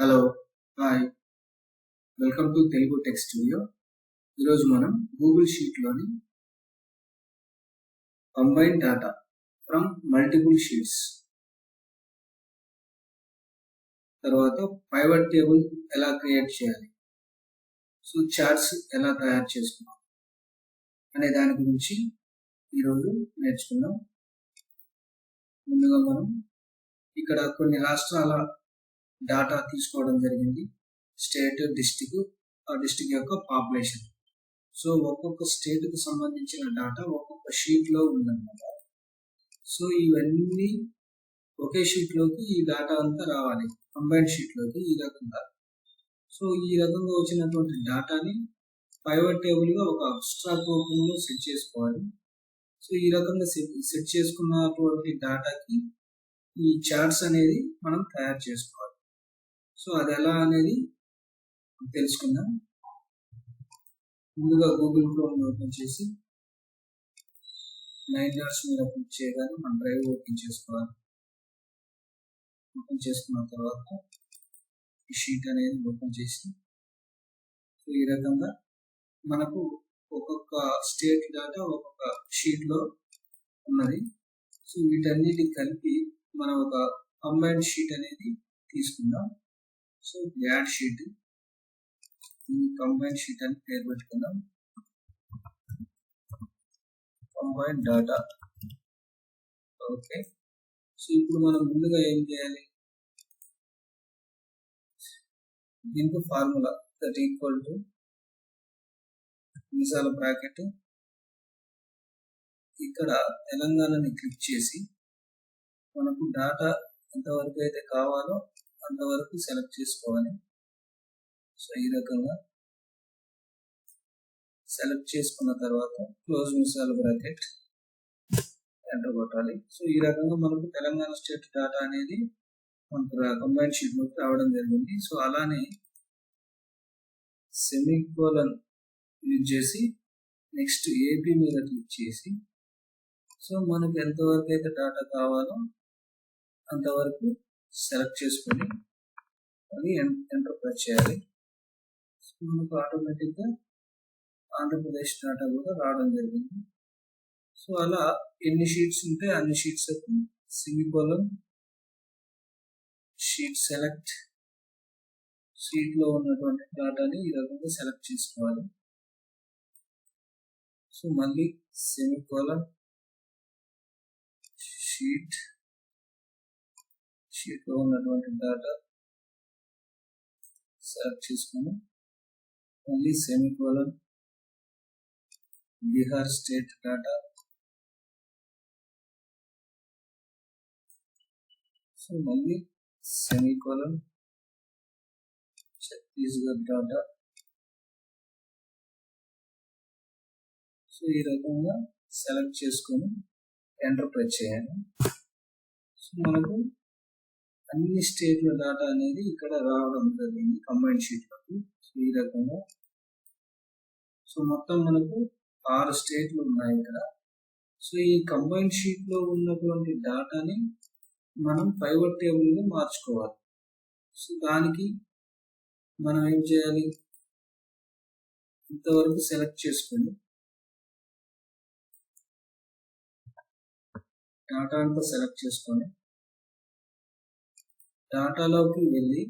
Hello hi welcome to Telugu text studio. ఈరోజు మనం Google షీట్లోని combine data from multiple sheets తర్వాత పైవట్ టేబుల్ ఎలా క్రియేట్ చేయాలి, సో చార్ట్స్ ఎలా తయారు చేసుకున్నాం అనే దాని గురించి ఈరోజు నేర్చుకుందాం. ముందుగా మనం ఇక్కడ కొన్ని రాష్ట్రాల డాటా తీసుకోవడం జరిగింది. స్టేట్, డిస్టిక్, ఆ డిస్టిక్ యొక్క పాపులేషన్. సో ఒక్కొక్క స్టేట్ కు సంబంధించిన డాటా ఒక్కొక్క షీట్ లో ఉందన్నమాట. సో ఇవన్నీ ఒకే షీట్ లోకి ఈ డాటా అంతా రావాలి, కంబైన్ షీట్ లోకి ఈ రకంగా. సో ఈ రకంగా వచ్చినటువంటి డాటాని పైవట్ టేబుల్ గా ఒక అబ్స్ట్రాక్ట్ రూపంలో సెట్ చేసుకోవాలి. సో ఈ రకంగా సెట్ చేసుకున్నటువంటి డాటాకి ఈ చార్ట్స్ అనేది మనం తయారు చేసుకోవాలి. సో అది ఎలా అనేది తెలుసుకుందాం. ముందుగా గూగుల్ క్రోమ్ ఓపెన్ చేసి 9 డాట్స్ మీద క్లిక్ చేయగానే మన డ్రైవ్ ఓపెన్ చేసుకోవాలి. ఓపెన్ చేసుకున్న తర్వాత ఈ షీట్ అనేది ఓపెన్ చేసి ఈ రకంగా మనకు ఒక్కొక్క స్టేట్ డాటా ఒక్కొక్క షీట్ లో ఉన్నది. సో వీటన్నిటి కలిపి మనం ఒక కంబైన్డ్ షీట్ అనేది తీసుకుందాం. సో యాడ్ షీట్, ఈ కంబైన్ షీట్ అని పేరు పెట్టుకుందాం, కంబైన్ డాటా. ఓకే, సో ఇప్పుడు మనం ముందుగా ఏం చేయాలి, దీనికి ఫార్ములా దట్ ఈక్వల్ టు నిమిషాల బ్రాకెట్, ఇక్కడ తెలంగాణని క్లిక్ చేసి మనకు డాటా ఎంతవరకు అయితే కావాలో అంతవరకు సెలెక్ట్ చేసుకోవాలి. సో ఈ రకంగా సెలెక్ట్ చేసుకున్న తర్వాత క్లోజ్ మిసాల్ బ్రాకెట్, ఎంటర్ కొట్టాలి. సో ఈ రకంగా మనకు తెలంగాణ స్టేట్ డాటా అనేది మనకు కంబైన్ షీట్ లోకి రావడం జరిగింది. సో అలానే సెమీకోలన్ యూజ్ చేసి నెక్స్ట్ ఏపీ మీద క్లిక్ చేసి సో మనకు ఎంతవరకు అయితే డాటా కావాలో అంతవరకు సెలెక్ట్ చేసుకొని అది ఎంటర్ ప్రెస్ చేయాలి. సో మనకు ఆటోమేటిక్గా ఆంధ్రప్రదేశ్ డాటా కూడా రావడం జరిగింది. సో అలా ఎన్ని షీట్స్ ఉంటే అన్ని sheets semicolon sheet select, sheet లో ఉన్నటువంటి డాటాని ఈ రకంగా సెలెక్ట్ చేసుకోవాలి. సో మళ్ళీ సెమీకోలన్ షీట్, షీట్ లో ఉన్నటువంటి డాటా సెలెక్ట్ చేసుకొని మళ్ళీ semicolon Bihar state data, so మళ్ళీ సెమీకోలన్ ఛత్తీస్గఢ్ డాటా. సో ఈ రకంగా సెలెక్ట్ చేసుకొని ఎంటర్ ప్రెస్ చేయాలి. సో మనకు అన్ని స్టేట్ల డాటా అనేది ఇక్కడ రావడం జరిగింది కంబైన్ షీట్ లోకి. సో ఈ రకంగా సో మొత్తం మనకు 6 స్టేట్లు ఉన్నాయి ఇక్కడ. సో ఈ కంబైన్ షీట్ లో ఉన్నటువంటి డాటాని మనం పైవట్ టేబుల్ గా మార్చుకోవాలి. సో దానికి మనం ఏం చేయాలి, ఇంతవరకు సెలెక్ట్ చేసుకొని డాటా అంతా సెలెక్ట్ చేసుకొని డాటాలోకి వెళ్ళి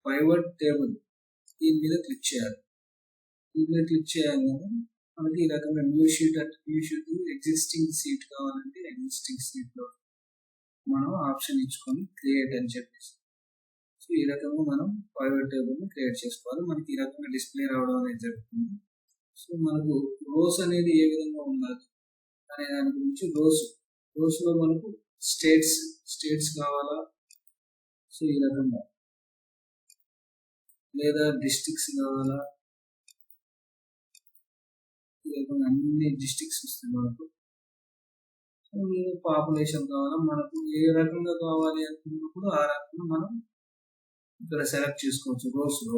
పైవట్ టేబుల్ దీని మీద క్లిక్ చేయాలి. దీని మీద క్లిక్ చేయాలని మనకి ఈ రకంగా న్యూ షీట్ ఎగ్జిస్టింగ్ సీట్ కావాలంటే ఎగ్జిస్టింగ్ సీట్ లో మనం ఆప్షన్ ఇచ్చుకొని క్రియేట్ అని చెప్పేసి సో ఈ రకంగా మనం పైవట్ టేబుల్ ని క్రియేట్ చేసుకోవాలి. మనకి ఈ రకంగా డిస్ప్లే రావడం అనేది జరుగుతుంది. సో మనకు రోస్ అనేది ఏ విధంగా ఉండాలి అనే దాని గురించి రోస్ లో మనకు స్టేట్స్ కావాలా, సో ఈ రకంగా, లేదా డిస్ట్రిక్ట్స్ కావాలా, ఈ రకంగా అన్ని డిస్ట్రిక్ట్స్ వస్తాయి మనకు. పాపులేషన్ కావాలా, మనకు ఏ రకంగా కావాలి అనుకున్నప్పుడు ఆ రకంగా మనం ఇక్కడ సెలెక్ట్ చేసుకోవచ్చు రోస్ లో.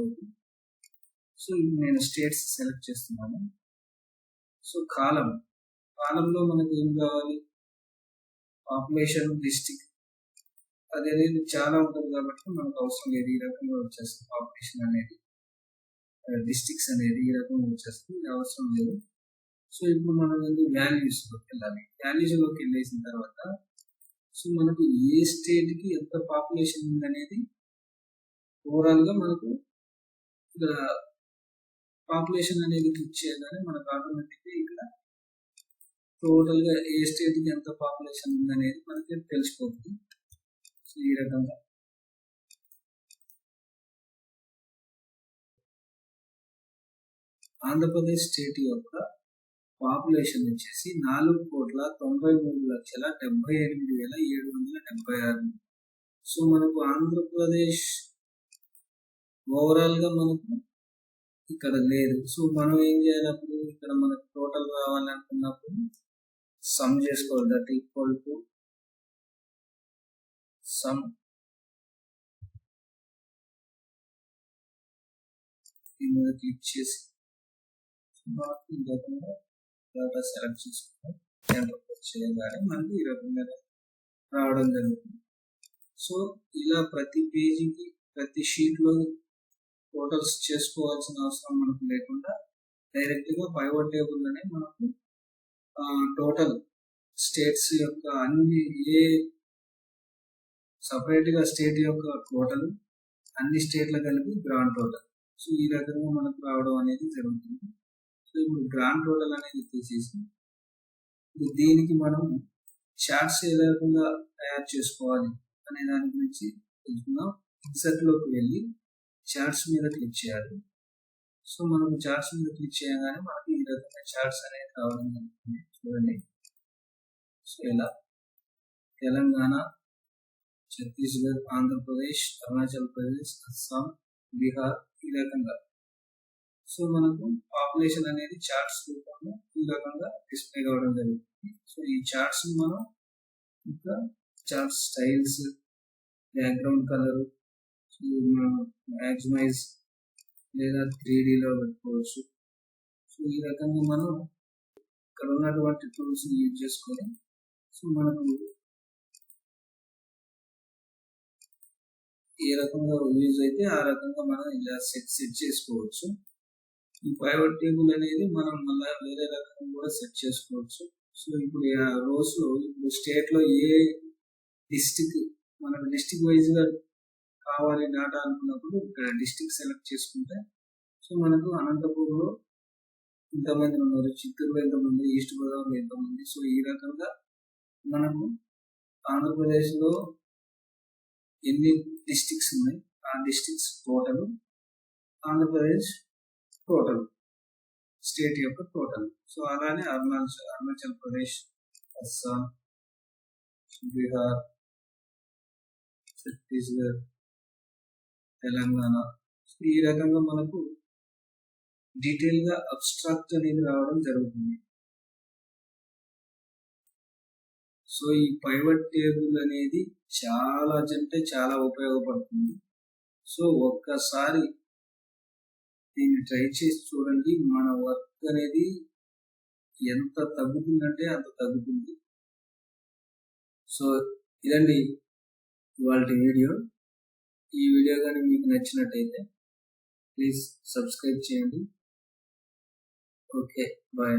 సో నేను స్టేట్స్ సెలెక్ట్ చేస్తున్నాను. సో కాలంలో మనకు ఏం కావాలి, పాపులేషన్, డిస్ట్రిక్ట్, అది అనేది చాలా ఉంటుంది కాబట్టి మనకు అవసరం లేదు. ఈ రకంగా వచ్చేస్తుంది పాపులేషన్ అనేది, డిస్ట్రిక్ట్స్ అనేది ఈ రకంగా వచ్చేస్తుంది, ఇది అవసరం లేదు. సో ఇప్పుడు మనం వాల్యూస్లోకి వెళ్ళాలి. వాల్యూస్లోకి వెళ్ళేసిన తర్వాత సో మనకు ఏ స్టేట్కి ఎంత పాపులేషన్ ఉందనేది ఓవరాల్గా మనకు ఇక్కడ పాపులేషన్ అనేది క్లిక్ చేయగానే మనకు ఆటోమేటిక్గా ఇక్కడ టోటల్గా ఏ స్టేట్కి ఎంత పాపులేషన్ ఉందనేది మనకి తెలిసిపోతుంది. సో ఈ రకంగా ఆంధ్రప్రదేశ్ స్టేట్ యొక్క పాపులేషన్ వచ్చేసి 4,93,78,776. సో మనకు ఆంధ్రప్రదేశ్ ఓవరాల్గా మనకు ఇక్కడ లేదు. సో మనం ఏం చేయాలి, అప్పుడు ఇక్కడ మనకు టోటల్ రావాలనుకున్నప్పుడు సమ్ చేసుకోవాలి. దట్ ఈక్వల్ టు సమ్ దీని మీద క్లిక్ చేసి ఈ రకంగా డేటా సెలెక్ట్ చేసుకుంటాం. ఎంటర్ చేయగానే మనకి ఈ రకంగా రావడం జరుగుతుంది. సో ఇలా ప్రతి పేజీకి ప్రతి షీట్లో టోటల్స్ చేసుకోవాల్సిన అవసరం మనకు లేకుండా డైరెక్ట్గా పైవట్ టేబుల్లోనే మనకు టోటల్ స్టేట్స్ యొక్క అన్ని సపరేట్గా స్టేట్ యొక్క టోటల్ అన్ని స్టేట్ల కలిపి గ్రాండ్ టోటల్. సో ఈ రకంగా మనకు రావడం అనేది జరుగుతుంది. సో ఇప్పుడు గ్రాండ్ టోటల్ అనేది తీసేసి దీనికి మనం చార్ట్స్ ఏ రకంగా తయారు చేసుకోవాలి అనే దాని గురించి తెలుసుకుందాం. ఇన్సర్ట్లోకి వెళ్ళి చార్ట్స్ మీద క్లిక్ చేయాలి. సో మనకు చార్ట్స్ మీద క్లిక్ చేయగానే మనకి ఈ రకంగా చార్ట్స్ అనేది రావడం జరుగుతుంది. చూడండి, సో ఇలా తెలంగాణ, ఛత్తీస్గఢ్, ఆంధ్రప్రదేశ్, అరుణాచల్ ప్రదేశ్, అస్సాం, బీహార్ ఈ రకంగా సో మనకు పాపులేషన్ అనేది చార్ట్స్ రూపంలో ఈ రకంగా డిస్ప్లే కావడం జరుగుతుంది. సో ఈ చార్ట్స్ మనం ఇంకా chart styles, background colour maximize లేదా 3Dలో పెట్టుకోవచ్చు. సో ఈ రకంగా మనం ఇక్కడ ఉన్నటువంటి టూల్స్ యూజ్ చేసుకొని సో మనకు ఏ రకంగా యూజ్ అయితే ఆ రకంగా మనం ఇలా సెట్ చేసుకోవచ్చు. ఈ పైవట్ టేబుల్ అనేది మనం మళ్ళీ వేరే రకంగా కూడా సెట్ చేసుకోవచ్చు. సో ఇప్పుడు ఆ రోస్ లో ఇప్పుడు స్టేట్ లో ఏ డిస్టిక్ మనకు డిస్టిక్ వైజ్ గా కావాలి డేటా అనుకున్నప్పుడు ఇక్కడ డిస్టిక్ సెలెక్ట్ చేసుకుంటే సో మనకు అనంతపూర్లో ఇంతమంది ఉన్నారు, చిత్తూరులో ఎంతమంది, ఈస్ట్ గోదావరిలో ఎంతమంది. సో ఈ రకంగా మనము ఆంధ్రప్రదేశ్లో ఎన్ని డిస్టిక్స్ ఉన్నాయి ఆ districts total, Andhra Pradesh total, state యొక్క టోటల్. సో అలానే అరుణాచల్ ప్రదేశ్, అస్సాం, బీహార్, ఛత్తీస్గఢ్, తెలంగాణ ఈ రకంగా మనకు డీటెయిల్ గా అబ్స్ట్రాక్ట్ అనేది రావడం జరుగుతుంది. సో ఈ పైవట్ టేబుల్ అనేది చాలా అంటే చాలా ఉపయోగపడుతుంది. సో ఒక్కసారి దీన్ని ట్రై చేసి చూడండి, మన వర్క్ అనేది ఎంత తగ్గుతుందంటే అంత తగ్గుతుంది. సో ఇదండి ఇవాళ వీడియో. ఈ వీడియో కానీ మీకు నచ్చినట్టయితే ప్లీజ్ సబ్స్క్రైబ్ చేయండి. Okay, bye.